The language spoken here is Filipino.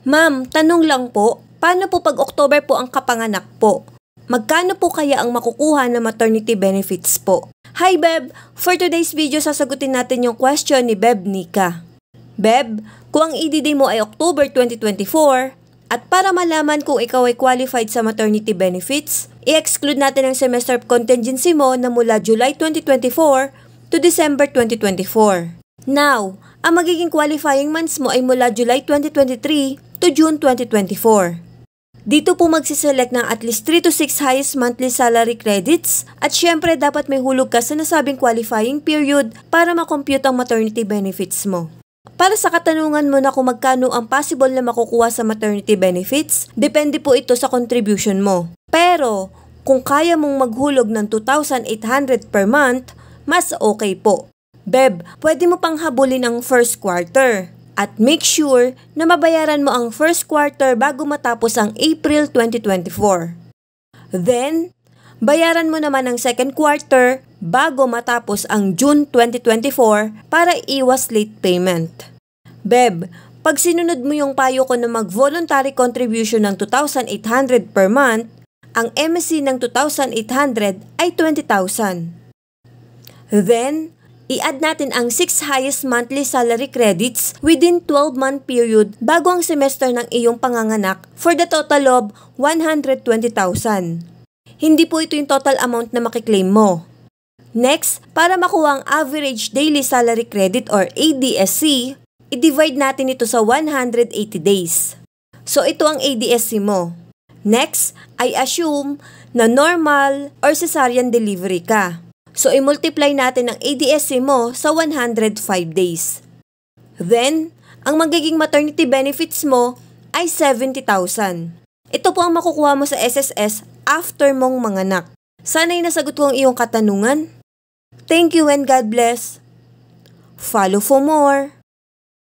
Ma'am, tanong lang po, paano po pag October po ang kapanganak po? Magkano po kaya ang makukuha na maternity benefits po? Hi Beb! For today's video, sasagutin natin yung question ni Beb Nika. Beb, kung ang EDD mo ay October 2024, at para malaman kung ikaw ay qualified sa maternity benefits, i-exclude natin ang semester contingency mo na mula July 2024 to December 2024. Now, ang magiging qualifying months mo ay mula July 2023 to June 2024. Dito po magsiselect ng at least 3 to 6 highest monthly salary credits at syempre dapat may hulog ka sa nasabing qualifying period para makompute ang maternity benefits mo. Para sa katanungan mo na kung magkano ang possible na makukuha sa maternity benefits, depende po ito sa contribution mo. Pero, kung kaya mong maghulog ng 2,800 per month, mas okay po. Beb, pwede mo pang habulin ang first quarter. At make sure na mabayaran mo ang first quarter bago matapos ang April 2024. Then, bayaran mo naman ang second quarter bago matapos ang June 2024 para iwas late payment. Beb, pag sinunod mo yung payo ko na mag-voluntary contribution ng 2,800 per month, ang MSC ng 2,800 ay 20,000. Then, i-add natin ang 6 highest monthly salary credits within 12-month period bago ang semester ng iyong panganganak for the total of 120,000. Hindi po ito yung total amount na makiklaim mo. Next, para makuha ang average daily salary credit or ADSC, i-divide natin ito sa 180 days. So ito ang ADSC mo. Next, I assume na normal or cesarean delivery ka. So, i-multiply natin ang ADSC mo sa 105 days. Then, ang magiging maternity benefits mo ay 70,000. Ito po ang makukuha mo sa SSS after mong manganak. Sana'y nasagot ko ang iyong katanungan. Thank you and God bless. Follow for more.